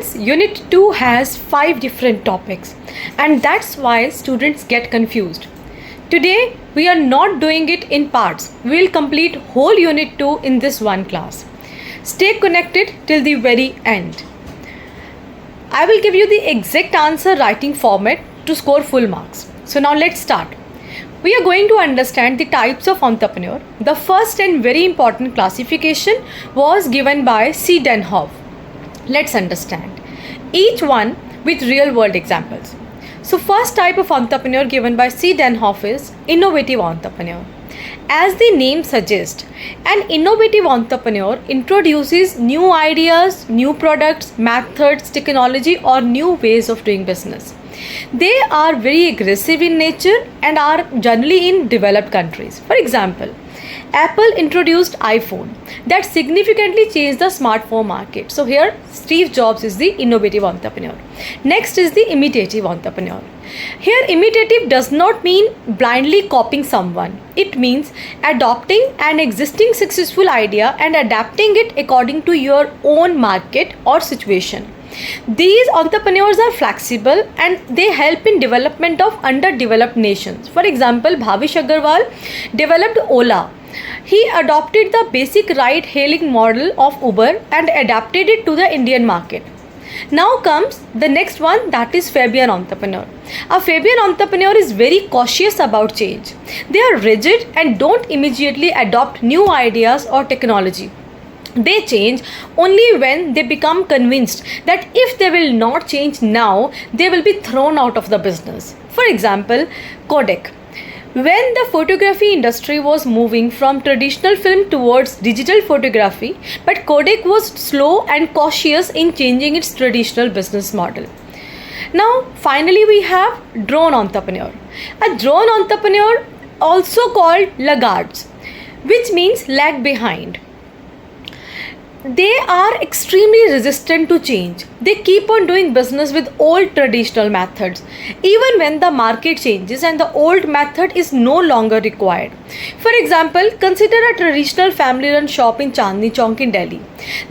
Students, Unit 2 has 5 different topics, and that's why students get confused. Today, we are not doing it in parts. We will complete whole Unit 2 in this one class. Stay connected till the very end. I will give you the exact answer writing format to score full marks. So now let's start. We are going to understand the types of entrepreneur. The first and very important classification was given by C. Denhoff. Let's understand each one with real world examples. So first type of entrepreneur given by C. Denhoff is innovative entrepreneur. As the name suggests, an innovative entrepreneur introduces new ideas, new products, methods, technology or new ways of doing business. They are very aggressive in nature and are generally in developed countries. For example, Apple introduced iPhone that significantly changed the smartphone market. So here Steve Jobs is the innovative entrepreneur. Next is the imitative entrepreneur. Here imitative does not mean blindly copying someone. It means adopting an existing successful idea and adapting it according to your own market or situation. These entrepreneurs are flexible and they help in development of underdeveloped nations. For example, Bhavish Agarwal developed Ola. He adopted the basic ride-hailing model of Uber and adapted it to the Indian market. Now comes the next one, that is Fabian entrepreneur. A Fabian entrepreneur is very cautious about change. They are rigid and don't immediately adopt new ideas or technology. They change only when they become convinced that if they will not change now, they will be thrown out of the business. For example, Kodak. When the photography industry was moving from traditional film towards digital photography, but Kodak was slow and cautious in changing its traditional business model. Now, finally, we have drone entrepreneur. A drone entrepreneur, also called laggards, which means lag behind. They are extremely resistant to change. They keep on doing business with old traditional methods, even when the market changes and the old method is no longer required. For example, consider a traditional family-run shop in Chandni Chowk in Delhi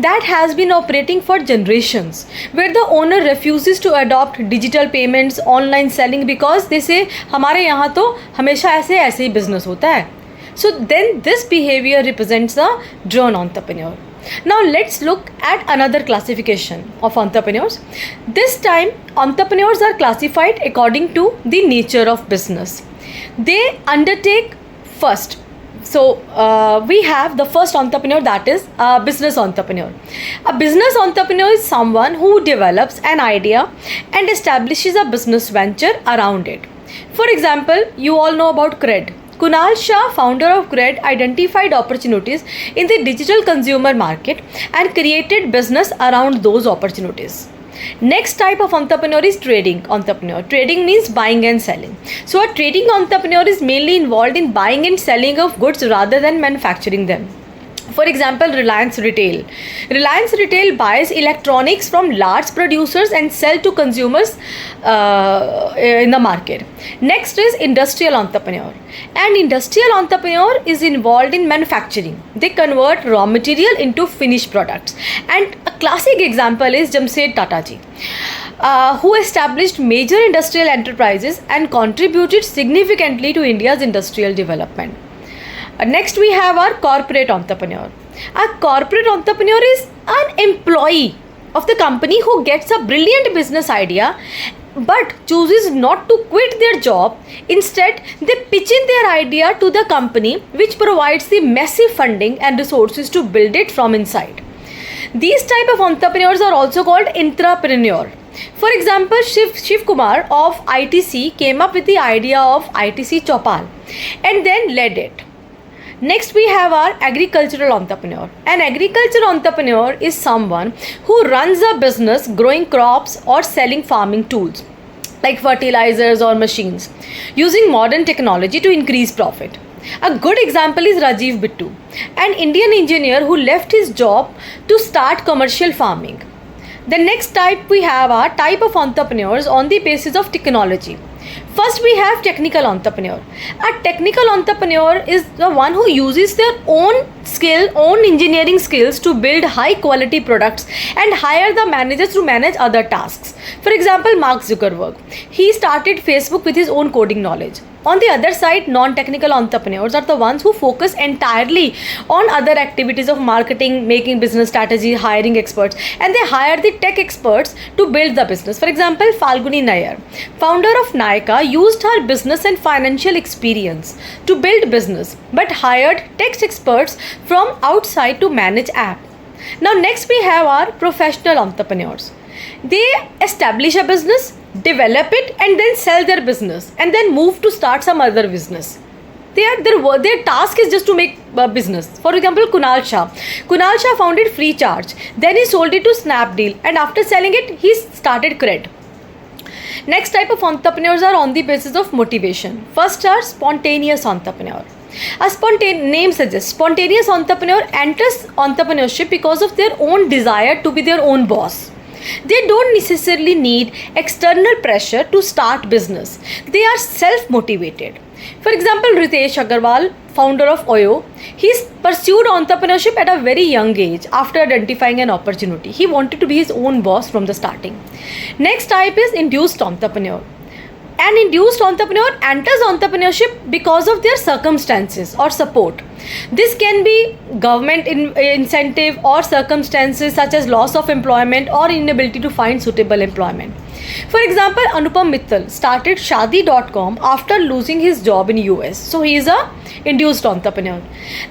that has been operating for generations, where the owner refuses to adopt digital payments, online selling because they say, हमारे यहाँ तो हमेशा ऐसे ही business होता है. So then this behavior represents a drone entrepreneur. Now let's look at another classification of entrepreneurs. This time entrepreneurs are classified according to the nature of business. They undertake first. So we have the first entrepreneur, that is a business entrepreneur. A business entrepreneur is someone who develops an idea and establishes a business venture around it. For example, you all know about Cred. Kunal Shah, founder of Cred, identified opportunities in the digital consumer market and created business around those opportunities. Next type of entrepreneur is trading entrepreneur. Trading means buying and selling. So a trading entrepreneur is mainly involved in buying and selling of goods rather than manufacturing them. For example, Reliance Retail. Reliance Retail buys electronics from large producers and sell to consumers in the market. Next is industrial entrepreneur. An industrial entrepreneur is involved in manufacturing. They convert raw material into finished products. And a classic example is Jamshed Tata ji, who established major industrial enterprises and contributed significantly to India's industrial development. Next we have our corporate entrepreneur. A corporate entrepreneur is an employee of the company who gets a brilliant business idea but chooses not to quit their job. Instead, they pitch in their idea to the company, which provides the massive funding and resources to build it from inside. These type of entrepreneurs are also called intrapreneur. For example, Shiv Kumar of ITC came up with the idea of ITC Chopal and then led it. Next we have our agricultural entrepreneur. An agricultural entrepreneur is someone who runs a business growing crops or selling farming tools like fertilizers or machines using modern technology to increase profit. A good example is Rajiv Bittu, an Indian engineer who left his job to start commercial farming. The next type we have are type of entrepreneurs on the basis of technology. First, we have technical entrepreneur. A technical entrepreneur is the one who uses their own engineering skills to build high quality products and hire the managers to manage other tasks. For example, Mark Zuckerberg. He started Facebook with his own coding knowledge. On the other side, non-technical entrepreneurs are the ones who focus entirely on other activities of marketing, making business strategy, hiring experts, and they hire the tech experts to build the business. For example, Falguni Nair, founder of Nykaa, used her business and financial experience to build business, but hired tech experts from outside to manage app. Now next we have our professional entrepreneurs. They establish a business, develop it, and then sell their business, and then move to start some other business. Their task is just to make a business. For example, Kunal Shah. Kunal Shah founded Freecharge, then he sold it to Snapdeal, and after selling it, he started Cred. Next type of entrepreneurs are on the basis of motivation. First are spontaneous entrepreneur. Name suggests spontaneous entrepreneur enters entrepreneurship because of their own desire to be their own boss. They don't necessarily need external pressure to start business. They are self-motivated. For example, Ritesh Agarwal, founder of Oyo, he pursued entrepreneurship at a very young age after identifying an opportunity. He wanted to be his own boss from the starting. Next type is induced entrepreneur. An induced entrepreneur enters entrepreneurship because of their circumstances or support. This can be government incentive or circumstances such as loss of employment or inability to find suitable employment. For example, Anupam Mittal started Shadi.com after losing his job in US. So he is a induced entrepreneur.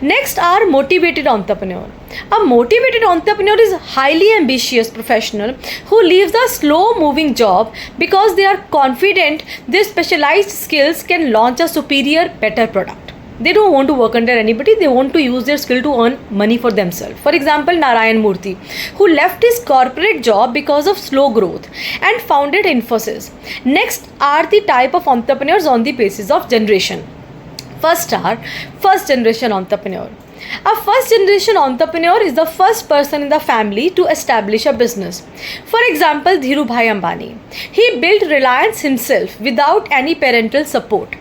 Next are motivated entrepreneur. A motivated entrepreneur is a highly ambitious professional who leaves a slow moving job because they are confident their specialized skills can launch a superior, better product. They don't want to work under anybody. They want to use their skill to earn money for themselves. For example, Narayan Murthy, who left his corporate job because of slow growth and founded Infosys. Next are the type of entrepreneurs on the basis of generation. First are first generation entrepreneur. A first generation entrepreneur is the first person in the family to establish a business. For example, Dhirubhai Ambani. He built Reliance himself without any parental support.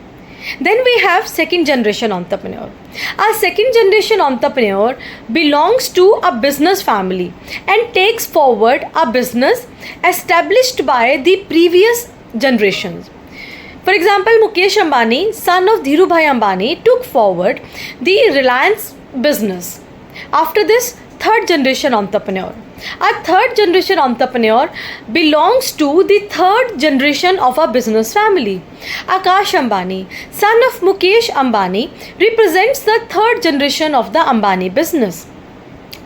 Then we have second generation entrepreneur. A second generation entrepreneur belongs to a business family and takes forward a business established by the previous generations. For example, Mukesh Ambani, son of Dhirubhai Ambani, took forward the Reliance business. After this, third generation entrepreneur. A third generation entrepreneur belongs to the third generation of a business family. Akash Ambani, son of Mukesh Ambani, represents the third generation of the Ambani business.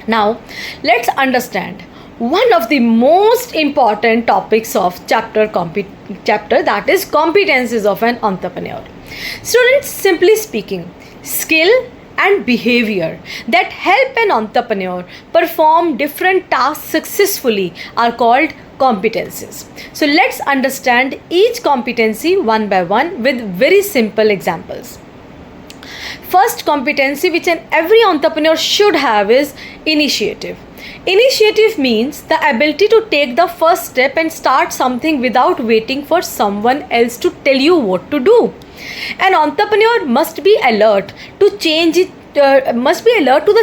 Now, let's understand one of the most important topics of chapter that is competencies of an entrepreneur. Students, simply speaking, skill and behavior that help an entrepreneur perform different tasks successfully are called competencies. So let's understand each competency one by one with very simple examples. First competency which every entrepreneur should have is initiative. Initiative means the ability to take the first step and start something without waiting for someone else to tell you what to do. An entrepreneur must be alert to the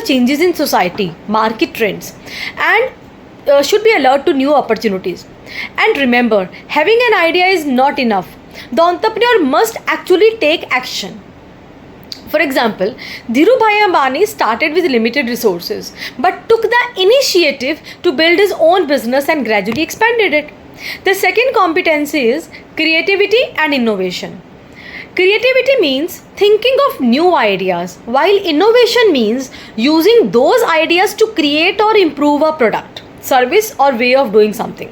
changes in society, market trends, and should be alert to new opportunities. And remember, having an idea is not enough. The entrepreneur must actually take action. For example, Dhirubhai Ambani started with limited resources but took the initiative to build his own business and gradually expanded it. The second competency is creativity and innovation. Creativity means thinking of new ideas, while innovation means using those ideas to create or improve a product, service, or way of doing something.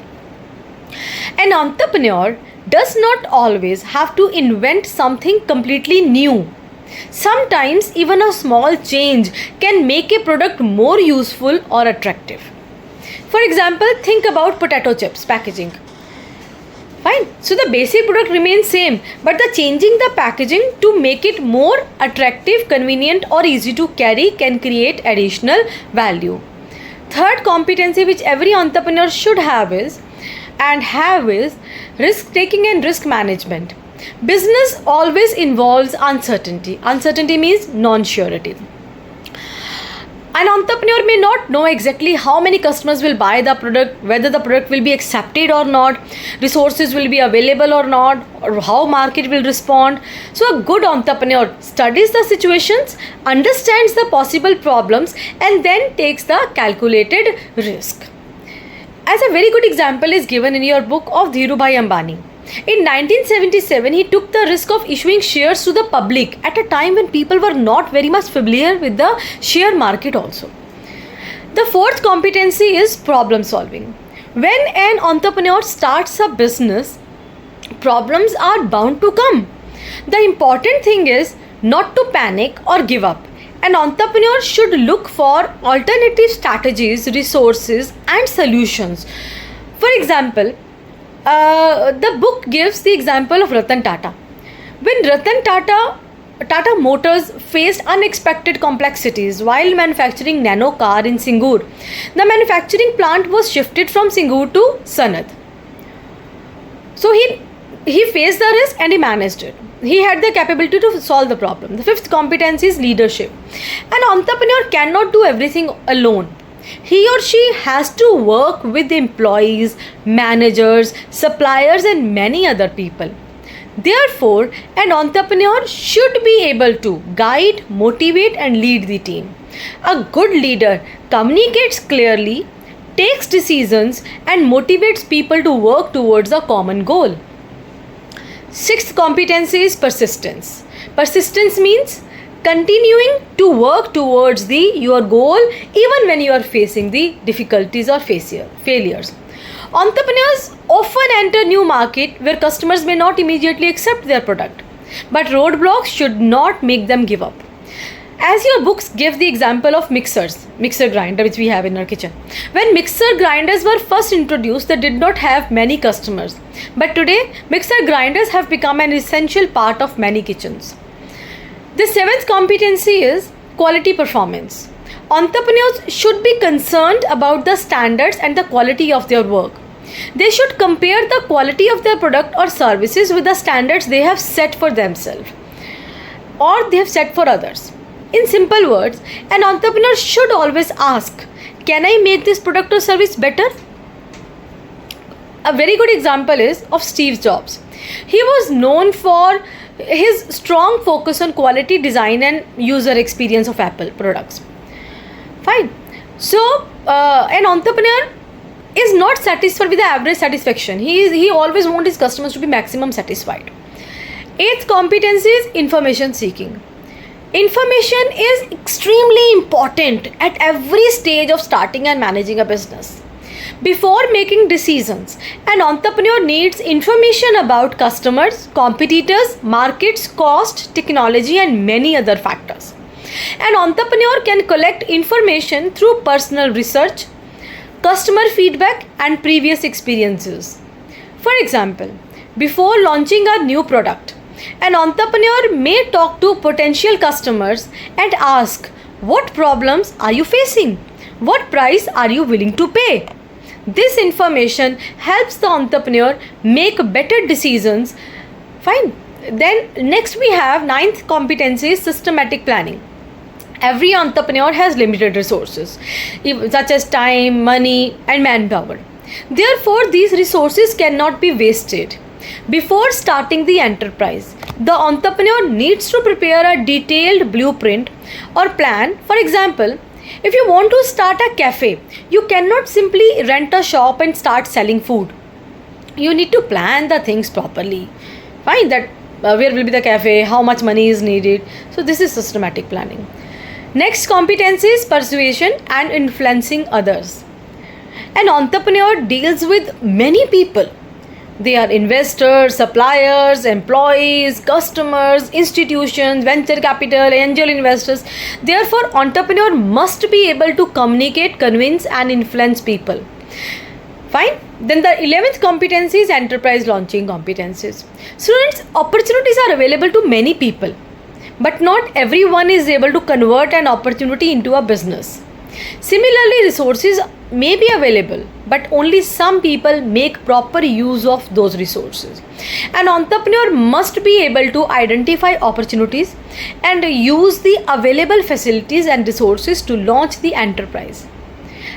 An entrepreneur does not always have to invent something completely new. Sometimes even a small change can make a product more useful or attractive. For example, think about potato chips packaging. Fine. So the basic product remains same, but the changing the packaging to make it more attractive, convenient, or easy to carry can create additional value. Third competency which every entrepreneur should have is risk taking and risk management. Business always involves uncertainty. Uncertainty means non-surety. An entrepreneur may not know exactly how many customers will buy the product, whether the product will be accepted or not, resources will be available or not, or how market will respond. So a good entrepreneur studies the situations, understands the possible problems, and then takes the calculated risk. As a very good example is given in your book of Dhirubhai Ambani. In 1977, he took the risk of issuing shares to the public at a time when people were not very much familiar with the share market also. The fourth competency is problem solving. When an entrepreneur starts a business, problems are bound to come. The important thing is not to panic or give up. An entrepreneur should look for alternative strategies, resources, and solutions. For example, the book gives the example of Ratan Tata. When Tata Motors faced unexpected complexities while manufacturing nano car in Singur, the manufacturing plant was shifted from Singur to Sanad. So he faced the risk and he managed it. He had the capability to solve the problem. The fifth competency is leadership. An entrepreneur cannot do everything alone. He or she has to work with employees, managers, suppliers, and many other people. Therefore, an entrepreneur should be able to guide, motivate, and lead the team. A good leader communicates clearly, takes decisions, and motivates people to work towards a common goal. Sixth competency is persistence. Persistence means continuing to work towards your goal even when you are facing the difficulties or failures. Entrepreneurs often enter new market where customers may not immediately accept their product, but roadblocks should not make them give up. As your books give the example of mixer grinder which we have in our kitchen. When mixer grinders were first introduced, they did not have many customers. But today, mixer grinders have become an essential part of many kitchens. The seventh competency is quality performance. Entrepreneurs should be concerned about the standards and the quality of their work. They should compare the quality of their product or services with the standards they have set for themselves or they have set for others. In simple words, an entrepreneur should always ask, can I make this product or service better? A very good example is of Steve Jobs. He was known for his strong focus on quality, design, and user experience of Apple products. Fine. So, an entrepreneur is not satisfied with the average satisfaction. He always wants his customers to be maximum satisfied. Eighth competency is information seeking. Information is extremely important at every stage of starting and managing a business. Before making decisions, an entrepreneur needs information about customers, competitors, markets, cost, technology, and many other factors. An entrepreneur can collect information through personal research, customer feedback, and previous experiences. For example, before launching a new product, an entrepreneur may talk to potential customers and ask, what problems are you facing? What price are you willing to pay? This information helps the entrepreneur make better decisions. Fine. Then next we have ninth competency is systematic planning. Every entrepreneur has limited resources such as time, money, and manpower. Therefore, these resources cannot be wasted. Before starting the enterprise, the entrepreneur needs to prepare a detailed blueprint or plan. For example, if you want to start a cafe, you cannot simply rent a shop and start selling food. You need to plan the things properly. Fine, that where will be the cafe, how much money is needed. So this is systematic planning. Next competency is persuasion and influencing others. An entrepreneur deals with many people. They are investors, suppliers, employees, customers, institutions, venture capital, angel investors. Therefore, entrepreneur must be able to communicate, convince, and influence people. Fine. Then the 11th competency is enterprise launching competencies. Students, opportunities are available to many people, but not everyone is able to convert an opportunity into a business. Similarly, resources may be available, but only some people make proper use of those resources. An entrepreneur must be able to identify opportunities and use the available facilities and resources to launch the enterprise.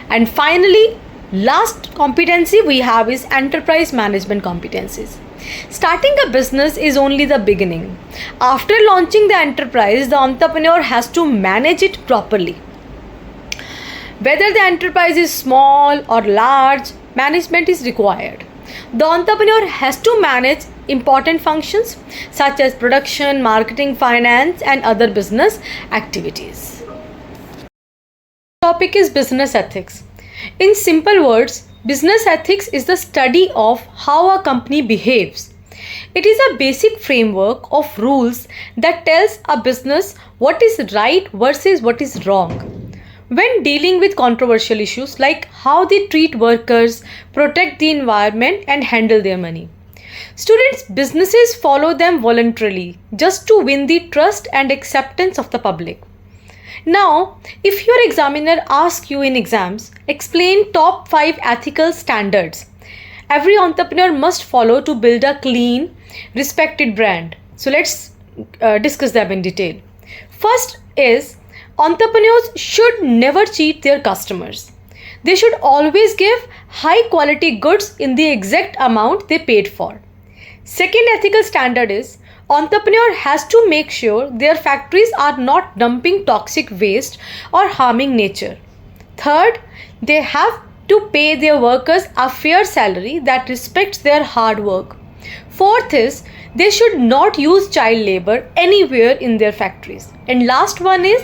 And finally, last competency we have is enterprise management competencies. Starting a business is only the beginning. After launching the enterprise, the entrepreneur has to manage it properly. Whether the enterprise is small or large, management is required. The entrepreneur has to manage important functions such as production, marketing, finance, and other business activities. Topic is business ethics. In simple words, business ethics is the study of how a company behaves. It is a basic framework of rules that tells a business what is right versus what is wrong. When dealing with controversial issues like how they treat workers, protect the environment, and handle their money. Businesses follow them voluntarily just to win the trust and acceptance of the public. Now, if your examiner asks you in exams, explain top 5 ethical standards every entrepreneur must follow to build a clean, respected brand. So let's discuss them in detail. First is, entrepreneurs should never cheat their customers. They should always give high quality goods in the exact amount they paid for. Second ethical standard is, entrepreneur has to make sure their factories are not dumping toxic waste or harming nature. Third, they have to pay their workers a fair salary that respects their hard work. Fourth is, they should not use child labor anywhere in their factories. And last one is,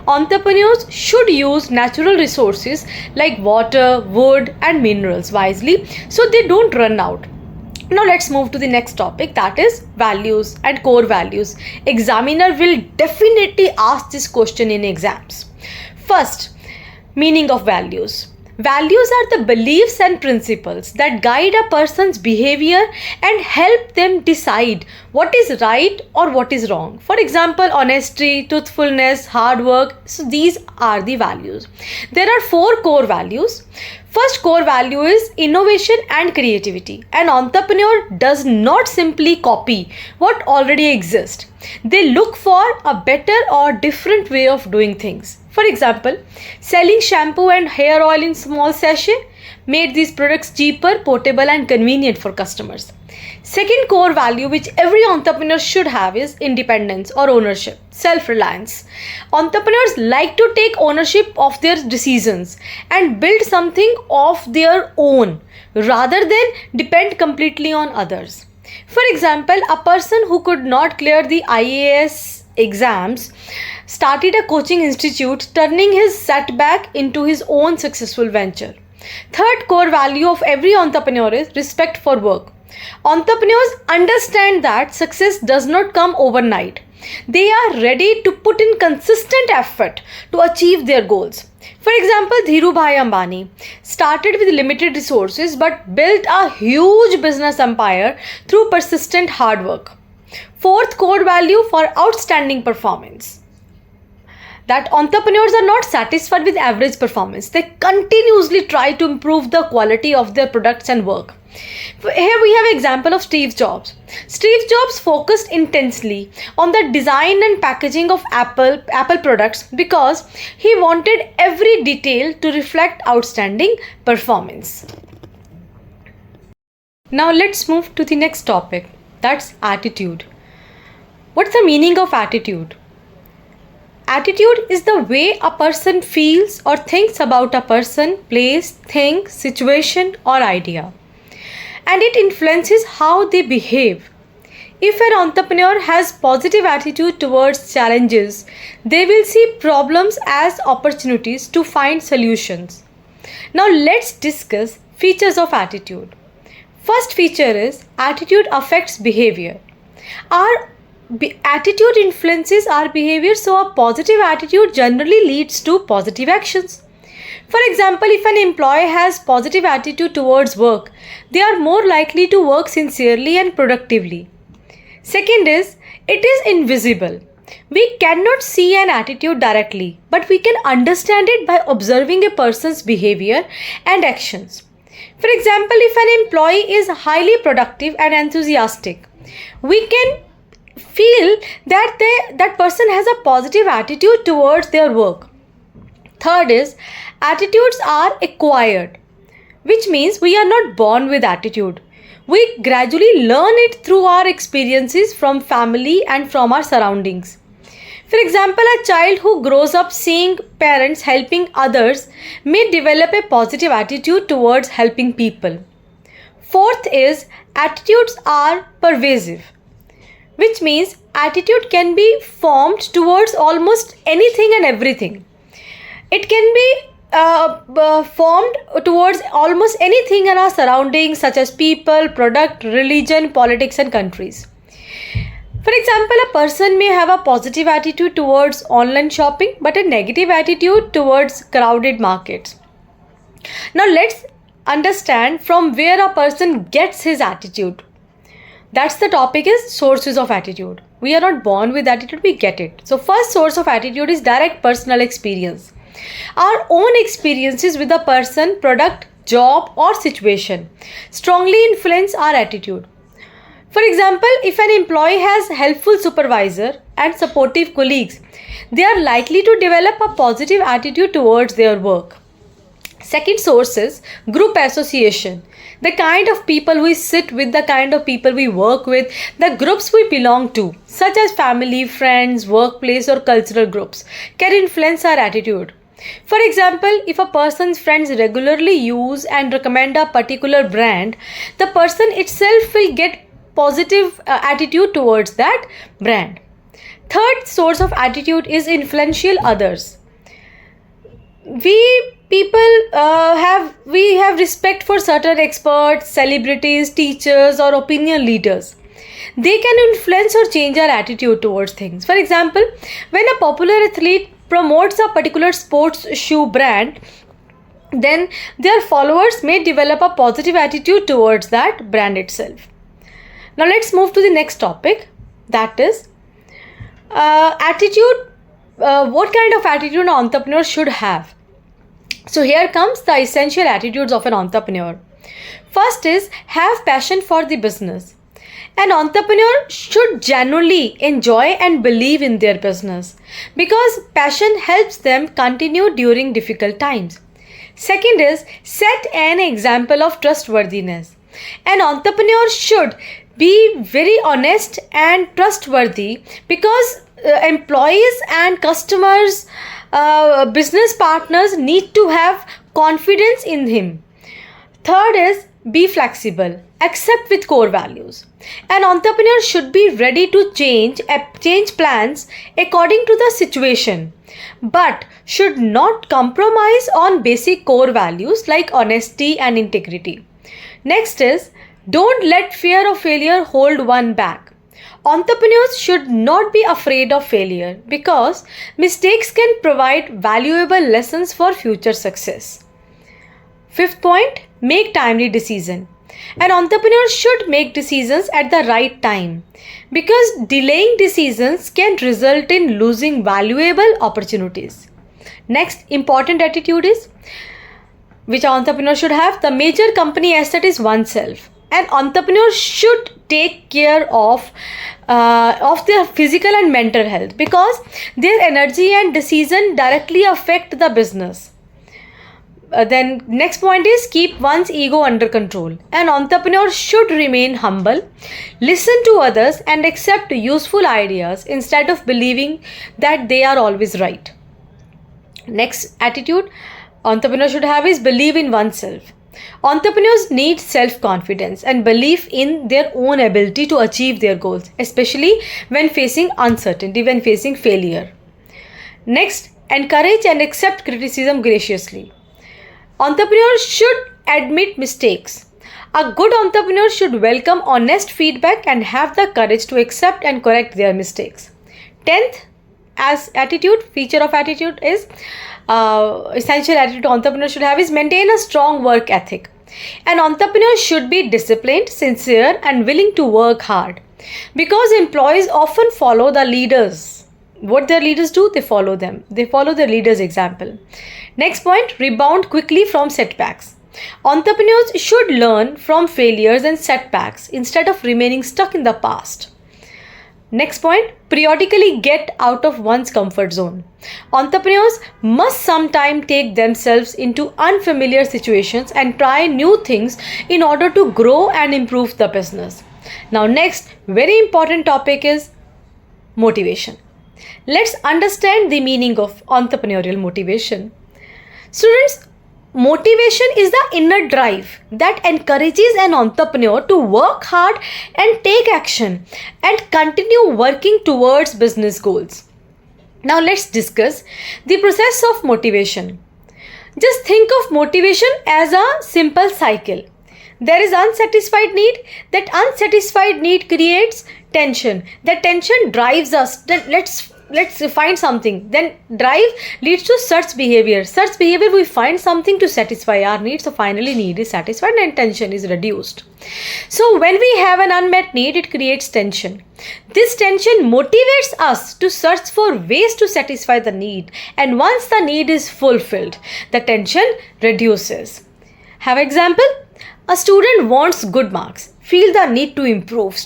entrepreneurs should use natural resources like water, wood, and minerals wisely so they don't run out. Now let's move to the next topic, that is values and core values. Examiner will definitely ask this question in exams. First, meaning of values. Values are the beliefs and principles that guide a person's behavior and help them decide what is right or what is wrong. For example, honesty, truthfulness, hard work. So these are the values. There are 4 core values. First core value is innovation and creativity. An entrepreneur does not simply copy what already exists. They look for a better or different way of doing things. For example, selling shampoo and hair oil in small sachet made these products cheaper, portable, and convenient for customers. Second core value which every entrepreneur should have is independence or ownership, self-reliance. Entrepreneurs like to take ownership of their decisions and build something of their own rather than depend completely on others. For example, a person who could not clear the IAS exams started a coaching institute, turning his setback into his own successful venture. Third core value of every entrepreneur is respect for work. Entrepreneurs understand that success does not come overnight. They are ready to put in consistent effort to achieve their goals. For example, Dhirubhai Ambani started with limited resources but built a huge business empire through persistent hard work. Fourth core value for outstanding performance, that entrepreneurs are not satisfied with average performance. They continuously try to improve the quality of their products and work. Here we have an example of Steve Jobs. Steve Jobs focused intensely on the design and packaging of Apple products because he wanted every detail to reflect outstanding performance. Now let's move to the next topic, that's attitude. What's the meaning of attitude? Attitude is the way a person feels or thinks about a person, place, thing, situation, or idea. And it influences how they behave. If an entrepreneur has positive attitude towards challenges, they will see problems as opportunities to find solutions. Now let's discuss features of attitude. First feature is attitude affects behavior. Our attitude influences our behavior, so a positive attitude generally leads to positive actions. For example, if an employee has positive attitude towards work, they are more likely to work sincerely and productively. Second is, it is invisible. We cannot see an attitude directly, but we can understand it by observing a person's behavior and actions. For example, if an employee is highly productive and enthusiastic, we can feel that that person has a positive attitude towards their work. Third is, attitudes are acquired, which means we are not born with attitude. We gradually learn it through our experiences from family and from our surroundings. For example, a child who grows up seeing parents helping others may develop a positive attitude towards helping people. Fourth is, attitudes are pervasive, which means attitude can be formed towards almost anything and everything. It can be formed towards almost anything in our surroundings, such as people, product, religion, politics, and countries. For example, a person may have a positive attitude towards online shopping but a negative attitude towards crowded markets. Now let's understand from where a person gets his attitude. That's the topic, is sources of attitude. We are not born with attitude, we get it. So first source of attitude is direct personal experience. Our own experiences with a person, product, job or situation strongly influence our attitude. For example, if an employee has helpful supervisor and supportive colleagues, they are likely to develop a positive attitude towards their work. Second source is group association. The kind of people we sit with, the kind of people we work with, the groups we belong to, such as family, friends, workplace or cultural groups, can influence our attitude. For example, if a person's friends regularly use and recommend a particular brand, the person itself will get positive attitude towards that brand. Third source of attitude is influential others. We have respect for certain experts, celebrities, teachers or opinion leaders. They can influence or change our attitude towards things. For example, when a popular athlete promotes a particular sports shoe brand, then their followers may develop a positive attitude towards that brand itself. Now let's move to the next topic, that is attitude. What kind of attitude an entrepreneur should have? So here comes the essential attitudes of an entrepreneur. First is, have passion for the business. An entrepreneur should genuinely enjoy and believe in their business because passion helps them continue during difficult times. Second is, set an example of trustworthiness. An entrepreneur should be very honest and trustworthy because employees and customers, business partners need to have confidence in him. Third is, be flexible, accept with core values. An entrepreneur should be ready to change plans according to the situation, but should not compromise on basic core values like honesty and integrity. Next is, don't let fear of failure hold one back. Entrepreneurs should not be afraid of failure because mistakes can provide valuable lessons for future success. Fifth point, make timely decisions. An entrepreneur should make decisions at the right time because delaying decisions can result in losing valuable opportunities. Next important attitude is, which an entrepreneur should have, the major company asset is oneself. An entrepreneur should take care of their physical and mental health because their energy and decision directly affect the business. Then next point is, keep one's ego under control. An entrepreneur should remain humble, listen to others and accept useful ideas instead of believing that they are always right. Next attitude entrepreneur should have is, believe in oneself. Entrepreneurs need self-confidence and belief in their own ability to achieve their goals, especially when facing uncertainty, when facing failure. Next, encourage and accept criticism graciously. Entrepreneurs should admit mistakes. A good entrepreneur should welcome honest feedback and have the courage to accept and correct their mistakes. 10th, as attitude, feature of attitude is, essential attitude entrepreneur should have is, maintain a strong work ethic. An entrepreneur should be disciplined, sincere and willing to work hard because employees often follow the leaders what their leaders do, they follow them. They follow their leaders' example. Next point, rebound quickly from setbacks. Entrepreneurs should learn from failures and setbacks instead of remaining stuck in the past. Next point, periodically get out of one's comfort zone. Entrepreneurs must sometimes take themselves into unfamiliar situations and try new things in order to grow and improve the business. Now next, very important topic is motivation. Let's understand the meaning of entrepreneurial motivation. Students, motivation is the inner drive that encourages an entrepreneur to work hard and take action and continue working towards business goals. Now let's discuss the process of motivation. Just think of motivation as a simple cycle. There is unsatisfied need. That unsatisfied need creates tension. That tension drives us. Then let's find something. Then drive leads to search behavior. Search behavior, we find something to satisfy our needs. So finally need is satisfied and tension is reduced. So when we have an unmet need, it creates tension. This tension motivates us to search for ways to satisfy the need. And once the need is fulfilled, the tension reduces. Have example? A student wants good marks, feels the need to improve,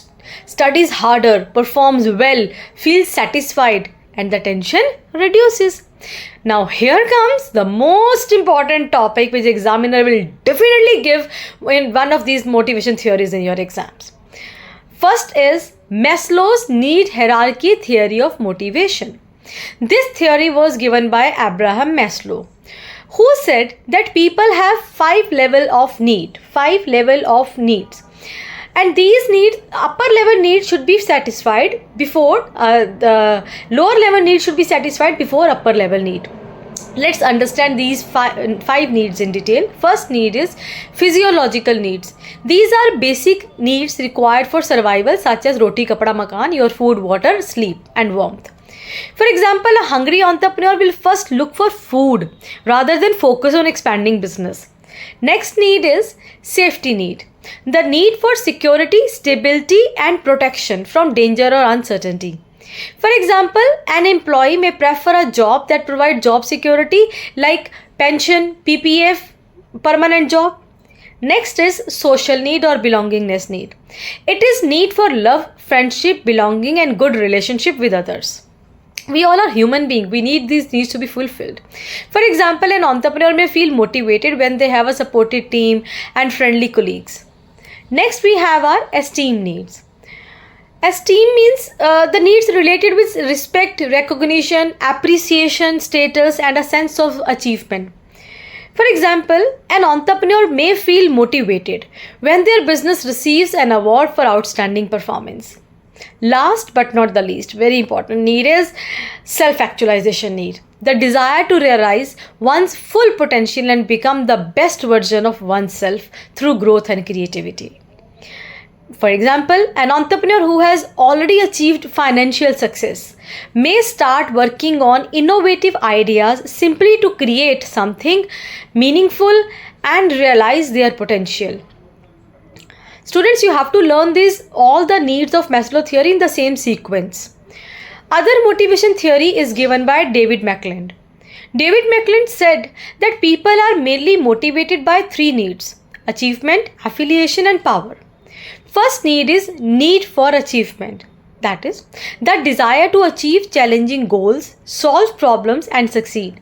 studies harder, performs well, feels satisfied, and the tension reduces. Now here comes the most important topic which examiner will definitely give in one of these motivation theories in your exams. First is Maslow's need hierarchy theory of motivation. This theory was given by Abraham Maslow, who said that people have five levels of needs. And these needs, upper level needs should be satisfied before the lower level needs should be satisfied before upper level need. Let's understand these five needs in detail. First need is physiological needs. These are basic needs required for survival, such as roti, kapda, makan, your food, water, sleep, and warmth. For example, a hungry entrepreneur will first look for food rather than focus on expanding business. Next need is safety need. The need for security, stability, and protection from danger or uncertainty. For example, an employee may prefer a job that provides job security like pension, PPF, permanent job. Next is social need or belongingness need. It is need for love, friendship, belonging, and good relationship with others. We all are human beings. We need these needs to be fulfilled. For example, an entrepreneur may feel motivated when they have a supportive team and friendly colleagues. Next, we have our esteem needs. Esteem means the needs related with respect, recognition, appreciation, status, and a sense of achievement. For example, an entrepreneur may feel motivated when their business receives an award for outstanding performance. Last but not the least, very important need is self-actualization need. The desire to realize one's full potential and become the best version of oneself through growth and creativity. For example, an entrepreneur who has already achieved financial success may start working on innovative ideas simply to create something meaningful and realize their potential. Students, you have to learn all the needs of Maslow theory in the same sequence. Other motivation theory is given by David McClelland. David McClelland said that people are mainly motivated by three needs: achievement, affiliation, and power. First need is need for achievement. That is, the desire to achieve challenging goals, solve problems, and succeed.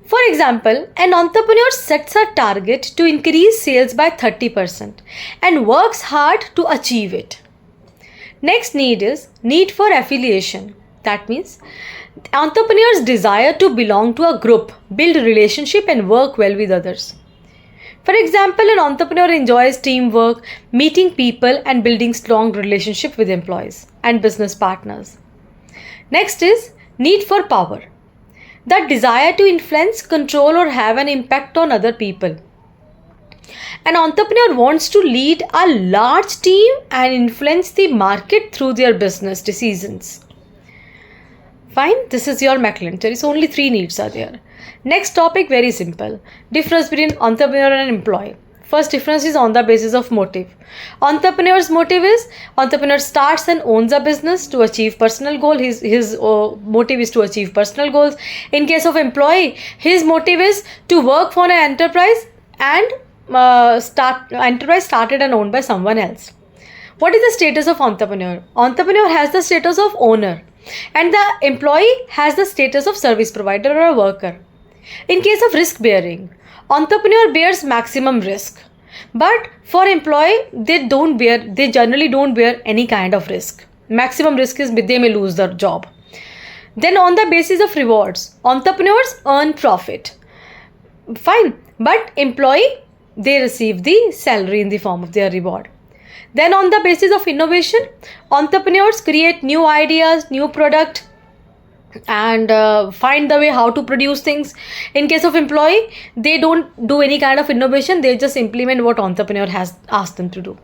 For example, an entrepreneur sets a target to increase sales by 30% and works hard to achieve it. Next need is need for affiliation. That means entrepreneurs desire to belong to a group, build relationship, and work well with others. For example, an entrepreneur enjoys teamwork, meeting people, and building strong relationship with employees and business partners. Next is need for power. The desire to influence, control, or have an impact on other people. An entrepreneur wants to lead a large team and influence the market through their business decisions. Fine, this is your McClelland. There is only three needs are there. Next topic, very simple. Difference between entrepreneur and employee. First difference is on the basis of motive. Entrepreneur's motive is entrepreneur starts and owns a business to achieve personal goal. His motive is to achieve personal goals. In case of employee, his motive is to work for an enterprise and enterprise started and owned by someone else. What is the status of entrepreneur? Entrepreneur has the status of owner and the employee has the status of service provider or a worker. In case of risk bearing, entrepreneur bears maximum risk, but for employee they generally don't bear any kind of risk. Maximum risk is they may lose their job. Then on the basis of rewards, entrepreneurs earn profit. Fine, but employee, they receive the salary in the form of their reward. Then on the basis of innovation, entrepreneurs create new ideas, new product, and find the way how to produce things. In case of employee, they don't do any kind of innovation, they just implement what entrepreneur has asked them to do.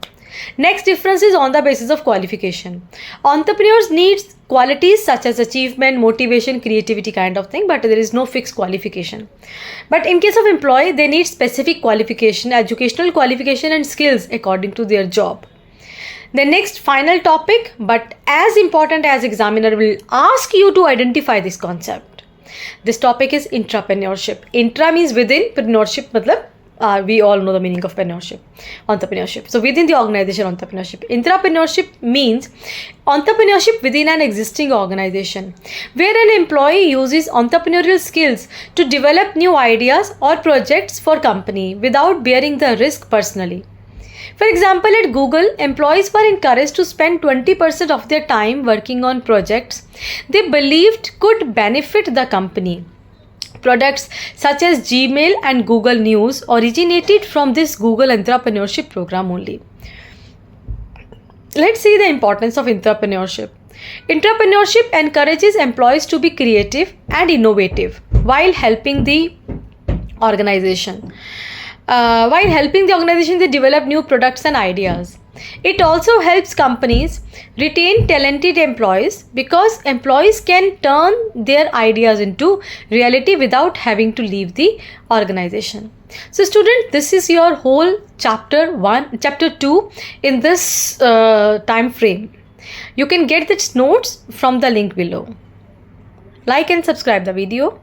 Next difference is on the basis of qualification. Entrepreneurs need qualities such as achievement, motivation, creativity kind of thing, but there is no fixed qualification. But in case of employee, they need specific qualification, educational qualification and skills according to their job. The next final topic, but as important as examiner will ask you to identify this concept. This topic is intrapreneurship. Intra means within, preneurship matlab we all know the meaning of entrepreneurship. So within the organization, entrepreneurship. Intrapreneurship means entrepreneurship within an existing organization, where an employee uses entrepreneurial skills to develop new ideas or projects for company without bearing the risk personally. For example, at Google, employees were encouraged to spend 20% of their time working on projects they believed could benefit the company. Products such as Gmail and Google News originated from this Google Entrepreneurship program only. Let's see the importance of entrepreneurship. Entrepreneurship encourages employees to be creative and innovative while helping the organization. They develop new products and ideas. It also helps companies retain talented employees because employees can turn their ideas into reality without having to leave the organization. So student, this is your whole chapter 2 in this time frame. You can get its notes from the link below. Like and subscribe the video.